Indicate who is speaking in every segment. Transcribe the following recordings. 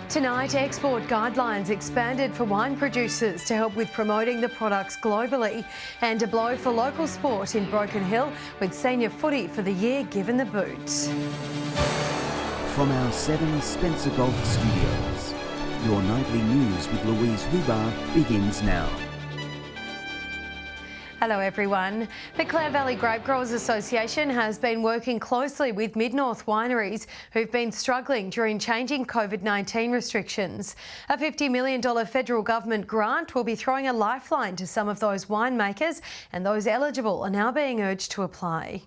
Speaker 1: Tonight, export guidelines expanded for wine producers to help with promoting the products globally, and a blow for local sport in Broken Hill, with senior footy for the year given the boot.
Speaker 2: From our Seven Spencer Golf Studios, your nightly news with Louise Huber begins now.
Speaker 1: Hello everyone. The Clare Valley Grape Growers Association has been working closely with Mid-North wineries who've been struggling during changing COVID-19 restrictions. A $50 million federal government grant will be throwing a lifeline to some of those winemakers, and those eligible are now being urged to apply.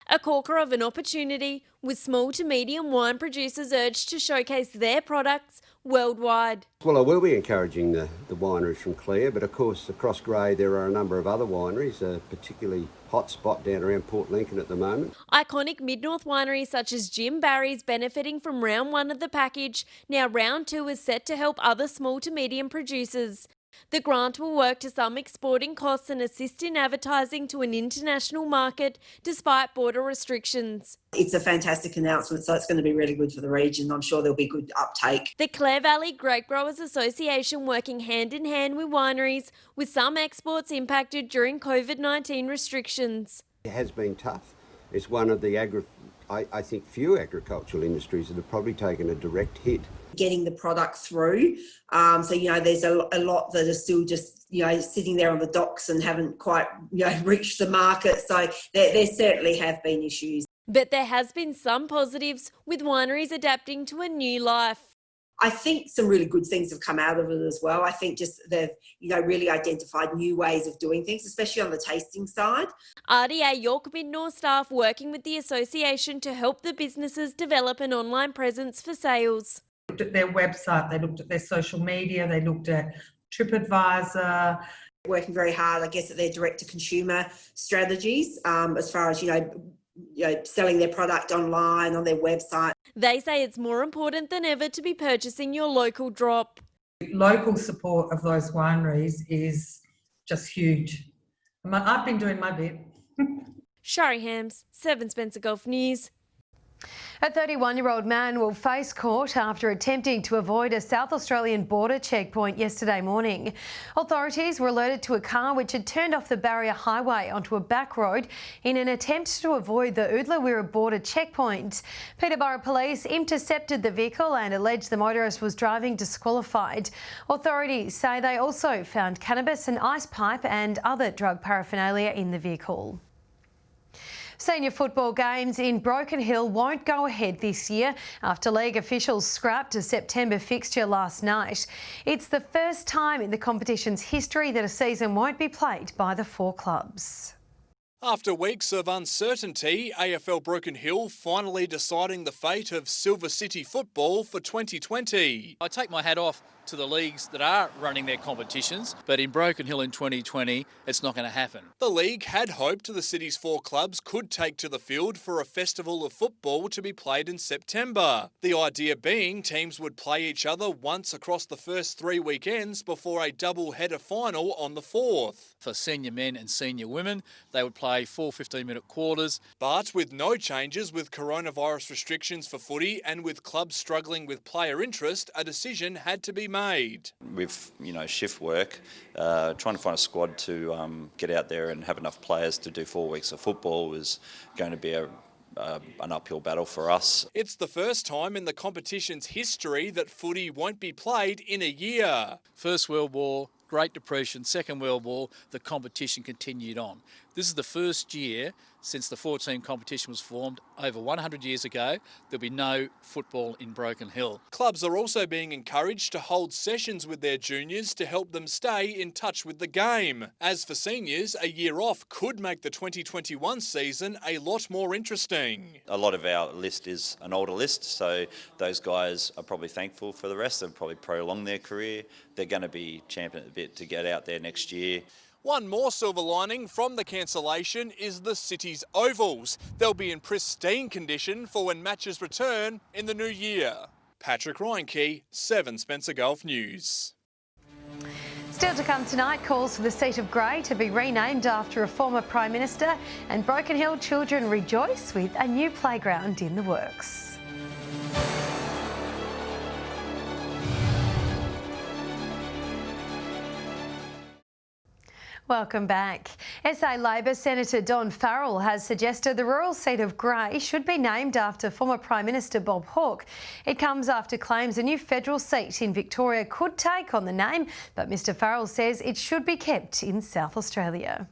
Speaker 3: A corker of an opportunity, with small to medium wine producers urged to showcase their products worldwide.
Speaker 4: Well, I will be encouraging the wineries from Clare, but of course across Grey there are a number of other wineries, particularly hot spot down around Port Lincoln at the moment.
Speaker 3: Iconic Mid-North wineries such as Jim Barry's benefiting from round one of the package. Now round two is set to help other small to medium producers. The grant will work to some exporting costs and assist in advertising to an international market despite border restrictions.
Speaker 5: It's a fantastic announcement, so it's going to be really good for the region. I'm sure there'll be good uptake.
Speaker 3: The Clare Valley Grape Growers Association working hand in hand with wineries, with some exports impacted during COVID-19 restrictions.
Speaker 4: It has been tough. It's one of the I think few agricultural industries that have probably taken a direct hit.
Speaker 5: Getting the product through. So, there's a lot that are still just, sitting there on the docks and haven't quite, reached the market. So there certainly have been issues.
Speaker 3: But there has been some positives, with wineries adapting to a new life.
Speaker 5: I think some really good things have come out of it as well. I think just they've, really identified new ways of doing things, especially on the tasting side.
Speaker 3: RDA York Mid-North staff working with the association to help the businesses develop an online presence for sales.
Speaker 6: Looked at their website, they looked at their social media, they looked at TripAdvisor.
Speaker 5: Working very hard, I guess, at their direct-to-consumer strategies, as far as, selling their product online on their website.
Speaker 3: They say it's more important than ever to be purchasing your local drop.
Speaker 6: Local support of those wineries is just huge. I've been doing my bit.
Speaker 3: Shari Hams, 7 Spencer Golf News.
Speaker 1: A 31-year-old man will face court after attempting to avoid a South Australian border checkpoint yesterday morning. Authorities were alerted to a car which had turned off the barrier highway onto a back road in an attempt to avoid the Oodlawira border checkpoint. Peterborough Police intercepted the vehicle and alleged the motorist was driving disqualified. Authorities say they also found cannabis, an ice pipe and other drug paraphernalia in the vehicle. Senior football games in Broken Hill won't go ahead this year after league officials scrapped a September fixture last night. It's the first time in the competition's history that a season won't be played by the 4 clubs.
Speaker 7: After weeks of uncertainty, AFL Broken Hill finally deciding the fate of Silver City football for 2020.
Speaker 8: I take my hat off to the leagues that are running their competitions, but in Broken Hill in 2020, it's not going to happen.
Speaker 7: The league had hoped the city's 4 clubs could take to the field for a festival of football to be played in September. The idea being teams would play each other once across the first 3 weekends before a double-header final on the 4th.
Speaker 8: For senior men and senior women, they would play 4 15-minute quarters.
Speaker 7: But with no changes with coronavirus restrictions for footy and with clubs struggling with player interest, a decision had to be made.
Speaker 9: With shift work, trying to find a squad to get out there and have enough players to do 4 weeks of football was going to be an uphill battle for us.
Speaker 7: It's the first time in the competition's history that footy won't be played in a year.
Speaker 8: First World War, Great Depression, Second World War, the competition continued on. This is the first year since the 4-team competition was formed over 100 years ago. There'll be no football in Broken Hill.
Speaker 7: Clubs are also being encouraged to hold sessions with their juniors to help them stay in touch with the game. As for seniors, a year off could make the 2021 season a lot more interesting.
Speaker 9: A lot of our list is an older list, so those guys are probably thankful for the rest. They'll probably prolong their career. They're going to be champing a bit to get out there next year.
Speaker 7: One more silver lining from the cancellation is the city's ovals. They'll be in pristine condition for when matches return in the new year. Patrick Reinke, 7 Spencer Golf News.
Speaker 1: Still to come tonight, calls for the seat of Grey to be renamed after a former Prime Minister, and Broken Hill children rejoice with a new playground in the works. Welcome back. SA Labor Senator Don Farrell has suggested the rural seat of Grey should be named after former Prime Minister Bob Hawke. It comes after claims a new federal seat in Victoria could take on the name, but Mr Farrell says it should be kept in South Australia.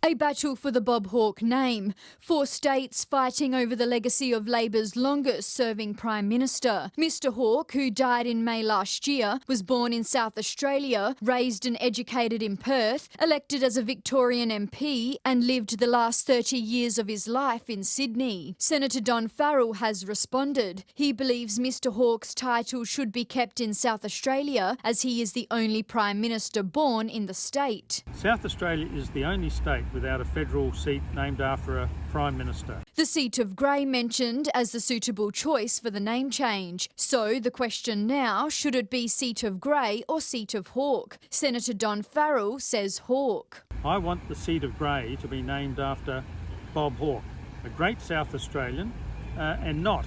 Speaker 10: A battle for the Bob Hawke name. 4 states fighting over the legacy of Labor's longest-serving Prime Minister. Mr Hawke, who died in May last year, was born in South Australia, raised and educated in Perth, elected as a Victorian MP and lived the last 30 years of his life in Sydney. Senator Don Farrell has responded. He believes Mr Hawke's title should be kept in South Australia as he is the only Prime Minister born in the state.
Speaker 11: South Australia is the only state without a federal seat named after a Prime Minister.
Speaker 10: The seat of Grey mentioned as the suitable choice for the name change. So the question now, should it be seat of Grey or seat of Hawke? Senator Don Farrell says Hawke.
Speaker 11: I want the seat of Grey to be named after Bob Hawke, a great South Australian and not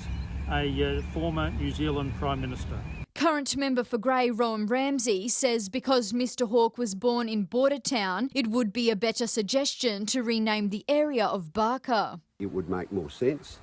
Speaker 11: a former New Zealand Prime Minister.
Speaker 10: Current member for Grey, Rowan Ramsey, says because Mr Hawke was born in Border Town, it would be a better suggestion to rename the area of Barker.
Speaker 4: It would make more sense.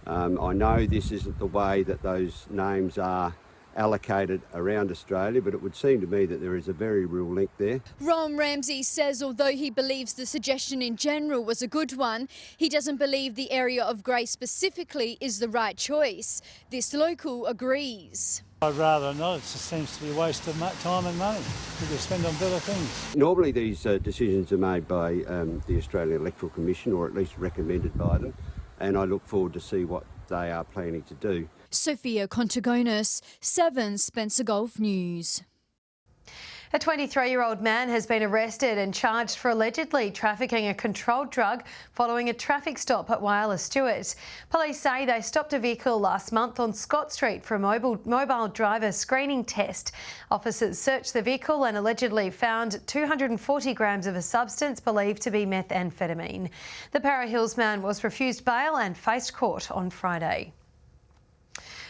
Speaker 4: I know this isn't the way that those names are allocated around Australia, but it would seem to me that there is a very real link there.
Speaker 10: Rowan Ramsey says although he believes the suggestion in general was a good one, he doesn't believe the area of Grey specifically is the right choice. This local agrees.
Speaker 11: I'd rather not. It just seems to be a waste of time and money. We could spend on better things.
Speaker 4: Normally these decisions are made by the Australian Electoral Commission, or at least recommended by them, and I look forward to see what they are planning to do.
Speaker 10: Sophia Contagonis, 7 Spencer Gulf News.
Speaker 1: A 23-year-old man has been arrested and charged for allegedly trafficking a controlled drug following a traffic stop at Whyalla Stewart. Police say they stopped a vehicle last month on Scott Street for a mobile driver screening test. Officers searched the vehicle and allegedly found 240 grams of a substance believed to be methamphetamine. The Para Hills man was refused bail and faced court on Friday.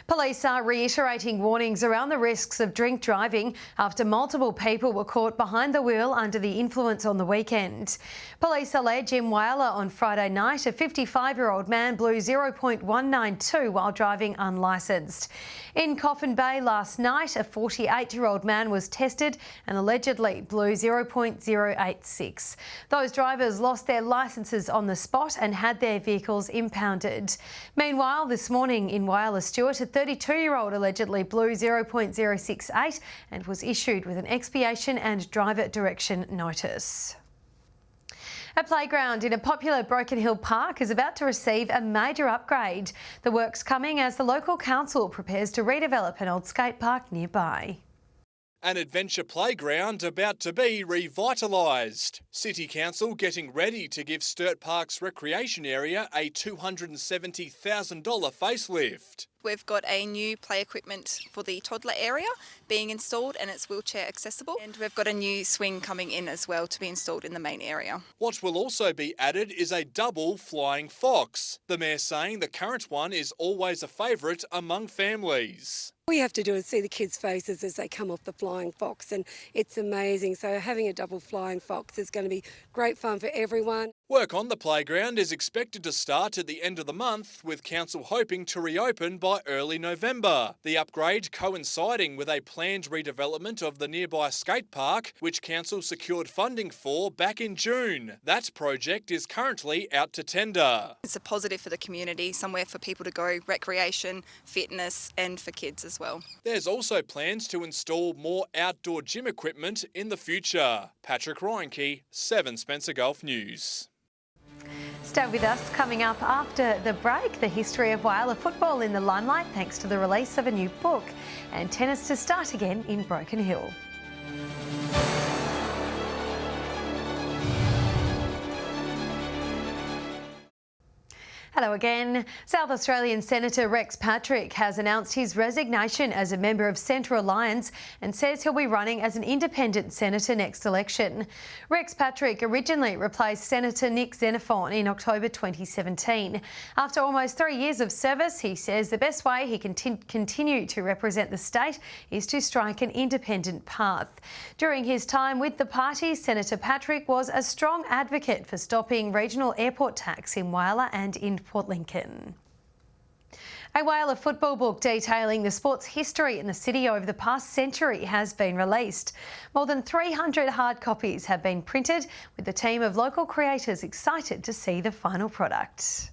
Speaker 1: Police are reiterating warnings around the risks of drink driving after multiple people were caught behind the wheel under the influence on the weekend. Police allege in Whyalla on Friday night a 55-year-old man blew 0.192 while driving unlicensed. In Coffin Bay last night, a 48-year-old man was tested and allegedly blew 0.086. Those drivers lost their licences on the spot and had their vehicles impounded. Meanwhile, this morning in Whyalla Stewart, a 32-year-old allegedly blew 0.068 and was issued with an expiation and driver direction notice. A playground in a popular Broken Hill park is about to receive a major upgrade. The work's coming as the local council prepares to redevelop an old skate park nearby.
Speaker 7: An adventure playground about to be revitalised. City Council getting ready to give Sturt Park's recreation area a $270,000 facelift.
Speaker 12: We've got a new play equipment for the toddler area being installed and it's wheelchair accessible. And we've got a new swing coming in as well to be installed in the main area.
Speaker 7: What will also be added is a double flying fox. The Mayor saying the current one is always a favourite among families.
Speaker 13: All you have to do is see the kids' faces as they come off the flying fox and it's amazing. So having a double flying fox is going to be great fun for everyone.
Speaker 7: Work on the playground is expected to start at the end of the month, with Council hoping to reopen by early November. The upgrade coinciding with a planned redevelopment of the nearby skate park, which Council secured funding for back in June. That project is currently out to tender.
Speaker 12: It's a positive for the community, somewhere for people to go, recreation, fitness and for kids as well.
Speaker 7: There's also plans to install more outdoor gym equipment in the future. Patrick Reinke, 7 Spencer Gulf News.
Speaker 1: Stay with us. Coming up after the break, the history of Whyalla football in the limelight thanks to the release of a new book, and tennis to start again in Broken Hill. Hello again. South Australian Senator Rex Patrick has announced his resignation as a member of Centre Alliance and says he'll be running as an independent senator next election. Rex Patrick originally replaced Senator Nick Xenophon in October 2017. After almost 3 years of service, he says the best way he can continue to represent the state is to strike an independent path. During his time with the party, Senator Patrick was a strong advocate for stopping regional airport tax in Whyalla and in Port Lincoln. A Whyalla football book detailing the sport's history in the city over the past century has been released. More than 300 hard copies have been printed, with a team of local creators excited to see the final product.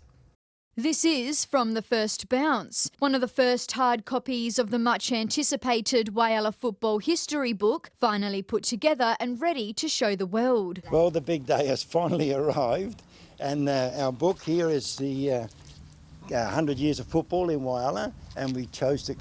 Speaker 10: This is From the First Bounce, one of the first hard copies of the much anticipated Whyalla football history book, finally put together and ready to show the world.
Speaker 14: Well, the big day has finally arrived, and our book here is the 100 years of football in Whyalla, and we chose to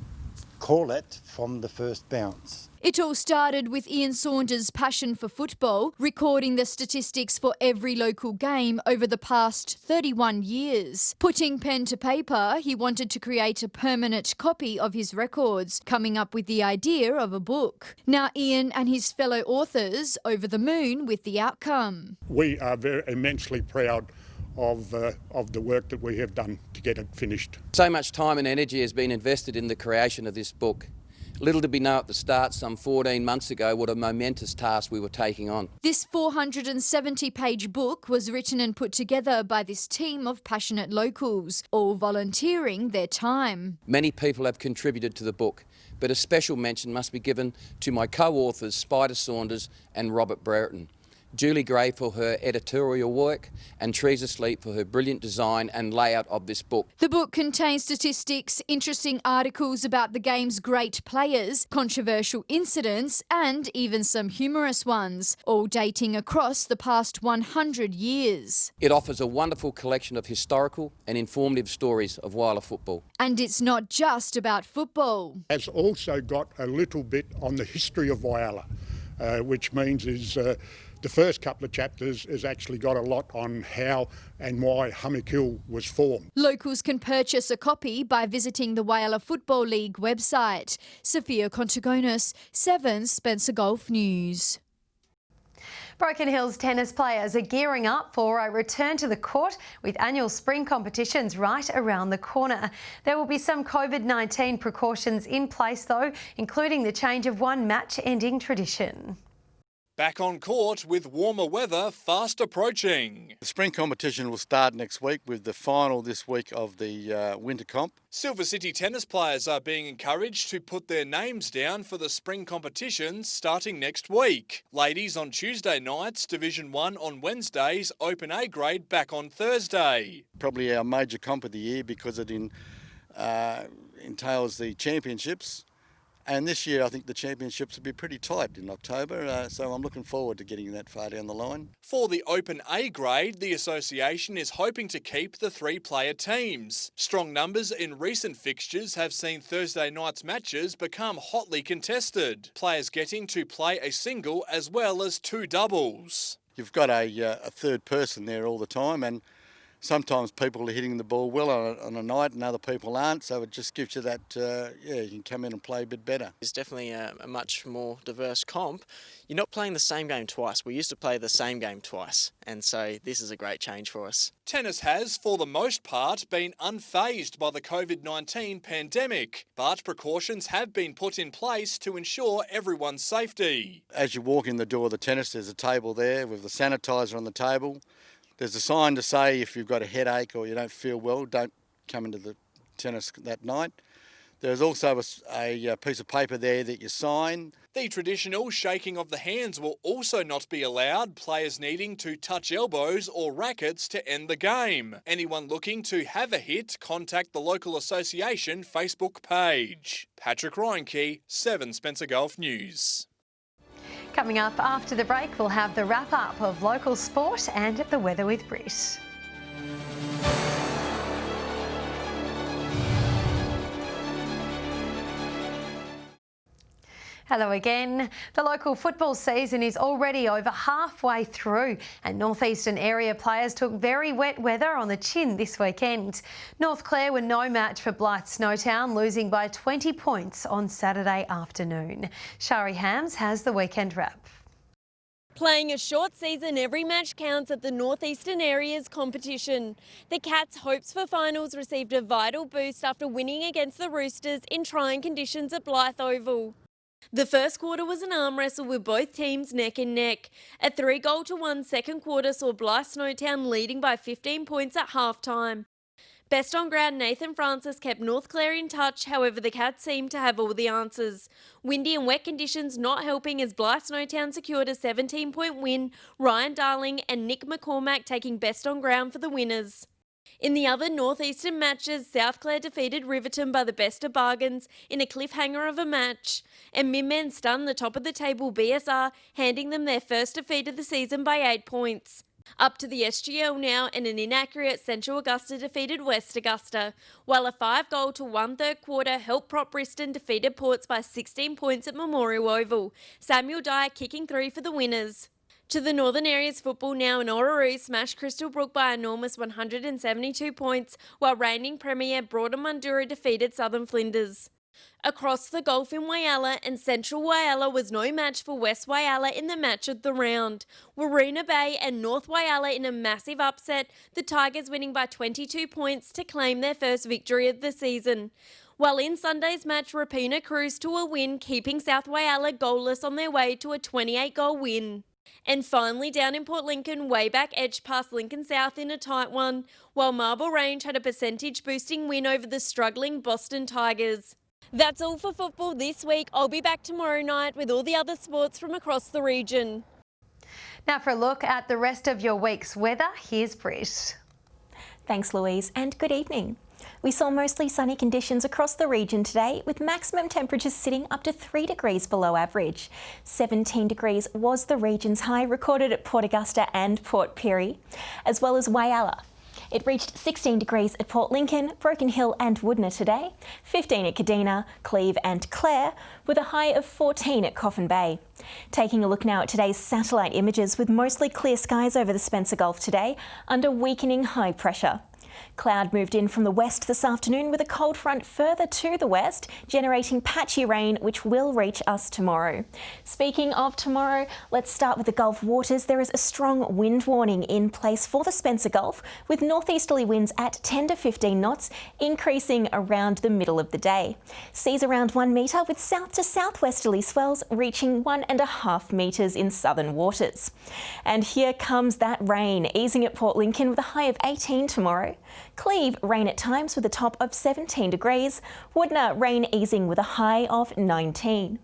Speaker 14: call it From the First Bounce.
Speaker 10: It all started with Ian Saunders' passion for football, recording the statistics for every local game over the past 31 years. Putting pen to paper, he wanted to create a permanent copy of his records, coming up with the idea of a book. Now Ian and his fellow authors over the moon with the outcome.
Speaker 15: We are very immensely proud of the work that we have done to get it finished.
Speaker 16: So much time and energy has been invested in the creation of this book. Little did we know at the start, some 14 months ago, what a momentous task we were taking on. This 470-page book was written and put together by this team of passionate locals, all volunteering their time. Many people have contributed to the book, but a special mention must be given to my co-authors Spider Saunders and Robert Brereton. Julie Gray for her editorial work and Teresa Sleep for her brilliant design and layout of this book. The book contains statistics, interesting articles about the game's great players, controversial incidents and even some humorous ones, all dating across the past 100 years. It offers a wonderful collection of historical and informative stories of Whyalla football. And it's not just about football.
Speaker 15: It's also got a little bit on the history of Whyalla, which means the first couple of chapters has actually got a lot on how and why Hummock Hill was formed. Locals can purchase a copy by visiting the Whyalla Football League website. Sophia Contagonis, 7 Spencer Golf News.
Speaker 1: Broken Hill's tennis players are gearing up for a return to the court with annual spring competitions right around the corner. There will be some COVID-19 precautions in place though, including the change of one match-ending tradition.
Speaker 7: Back on court with warmer weather fast approaching.
Speaker 17: The spring competition will start next week with the final this week of the winter comp.
Speaker 7: Silver City tennis players are being encouraged to put their names down for the spring competitions starting next week. Ladies on Tuesday nights, Division 1 on Wednesdays, Open A grade back on Thursday.
Speaker 17: Probably our major comp of the year because it entails the championships. And this year, I think the championships will be pretty tight in October, so I'm looking forward to getting that far down the line.
Speaker 7: For the Open A grade, the association is hoping to keep the 3-player teams. Strong numbers in recent fixtures have seen Thursday night's matches become hotly contested, players getting to play a single as well as 2 doubles.
Speaker 17: You've got a third person there all the time, and sometimes people are hitting the ball well on a night and other people aren't, so it just gives you that, you can come in and play a bit better.
Speaker 18: It's definitely a much more diverse comp. You're not playing the same game twice. We used to play the same game twice, and so this is a great change for us.
Speaker 7: Tennis has, for the most part, been unfazed by the COVID-19 pandemic, but precautions have been put in place to ensure everyone's safety.
Speaker 17: As you walk in the door of the tennis, there's a table there with the sanitiser on the table. There's a sign to say if you've got a headache or you don't feel well, don't come into the tennis that night. There's also a piece of paper there that you sign.
Speaker 7: The traditional shaking of the hands will also not be allowed, players needing to touch elbows or rackets to end the game. Anyone looking to have a hit, contact the local association Facebook page. Patrick Reinke, 7 Spencer Golf News.
Speaker 1: Coming up after the break, we'll have the wrap-up of local sport and the weather with Britt. Hello again. The local football season is already over halfway through and northeastern area players took very wet weather on the chin this weekend. North Clare were no match for Blythe Snowtown, losing by 20 points on Saturday afternoon. Shari Hams has the weekend wrap.
Speaker 3: Playing a short season, every match counts at the northeastern area's competition. The Cats' hopes for finals received a vital boost after winning against the Roosters in trying conditions at Blythe Oval. The first quarter was an arm wrestle with both teams neck and neck. A 3-1 second quarter saw Blythe Snowtown leading by 15 points at halftime. Best on ground Nathan Francis kept North Clare in touch, however the Cats seemed to have all the answers. Windy and wet conditions not helping as Blythe Snowtown secured a 17-point win, Ryan Darling and Nick McCormack taking best on ground for the winners. In the other northeastern matches, South Clare defeated Riverton by the best of bargains in a cliffhanger of a match, and Minmen stunned the top of the table BSR, handing them their first defeat of the season by 8 points. Up to the SGL now, and an inaccurate Central Augusta defeated West Augusta, while a 5-goal to 1/3 quarter helped Prop Briston defeated Ports by 16 points at Memorial Oval, Samuel Dyer kicking 3 for the winners. To the Northern Area's football now, and Orroroo smashed Crystal Brook by an enormous 172 points, while reigning Premier Broademundura defeated Southern Flinders. Across the Gulf in Whyalla, and Central Whyalla was no match for West Whyalla in the match of the round. Waroona Bay and North Whyalla in a massive upset, the Tigers winning by 22 points to claim their first victory of the season. While in Sunday's match, Rapina cruised to a win, keeping South Whyalla goalless on their way to a 28-goal win. And finally, down in Port Lincoln, Wayback edged past Lincoln South in a tight one, while Marble Range had a percentage-boosting win over the struggling Boston Tigers. That's all for football this week. I'll be back tomorrow night with all the other sports from across the region.
Speaker 1: Now for a look at the rest of your week's weather, here's Britt.
Speaker 19: Thanks, Louise, and good evening. We saw mostly sunny conditions across the region today, with maximum temperatures sitting up to 3 degrees below average. 17 degrees was the region's high recorded at Port Augusta and Port Pirie, as well as Whyalla. It reached 16 degrees at Port Lincoln, Broken Hill and Woodna today, 15 at Kadina, Cleve and Clare, with a high of 14 at Coffin Bay. Taking a look now at today's satellite images, with mostly clear skies over the Spencer Gulf today, under weakening high pressure. Cloud moved in from the west this afternoon with a cold front further to the west, generating patchy rain which will reach us tomorrow. Speaking of tomorrow, let's start with the Gulf waters. There is a strong wind warning in place for the Spencer Gulf, with northeasterly winds at 10 to 15 knots, increasing around the middle of the day. Seas around 1 metre, with south to southwesterly swells reaching 1.5 metres in southern waters. And here comes that rain, easing at Port Lincoln with a high of 18 tomorrow. Cleve, rain at times with a top of 17 degrees. Woodna, rain easing with a high of 19.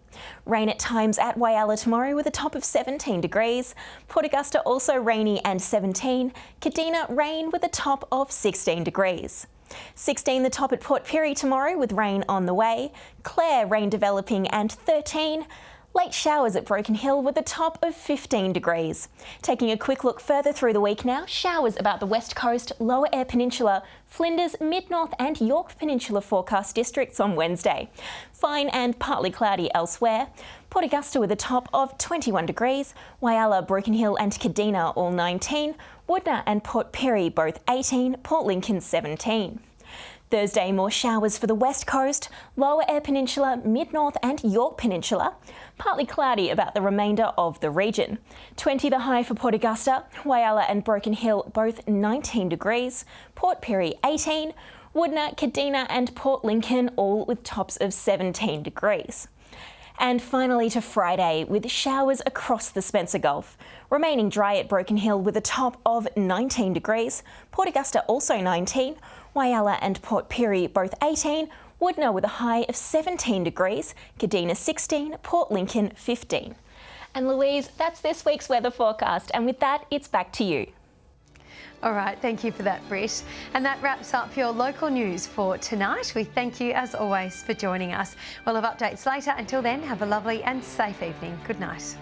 Speaker 19: Rain at times at Whyalla tomorrow with a top of 17 degrees. Port Augusta also rainy and 17. Kadina, rain with a top of 16 degrees. 16 the top at Port Pirie tomorrow with rain on the way. Clare, rain developing and 13. Late showers at Broken Hill with a top of 15 degrees. Taking a quick look further through the week now, showers about the West Coast, Lower Eyre Peninsula, Flinders, Mid-North and York Peninsula forecast districts on Wednesday. Fine and partly cloudy elsewhere. Port Augusta with a top of 21 degrees, Whyalla, Broken Hill and Kadina all 19, Woodna and Port Pirie both 18, Port Lincoln 17. Thursday, more showers for the West Coast, Lower Eyre Peninsula, Mid-North and York Peninsula. Partly cloudy about the remainder of the region. 20 the high for Port Augusta, Whyalla and Broken Hill both 19 degrees, Port Pirie 18, Woodna, Kadina and Port Lincoln all with tops of 17 degrees. And finally to Friday, with showers across the Spencer Gulf. Remaining dry at Broken Hill with a top of 19 degrees, Port Augusta also 19, Whyalla and Port Pirie both 18, Woodna with a high of 17 degrees, Kadina 16, Port Lincoln 15. And Louise, that's this week's weather forecast, and with that, it's back to you.
Speaker 1: All right, thank you for that, Britt. And that wraps up your local news for tonight. We thank you, as always, for joining us. We'll have updates later. Until then, have a lovely and safe evening. Good night.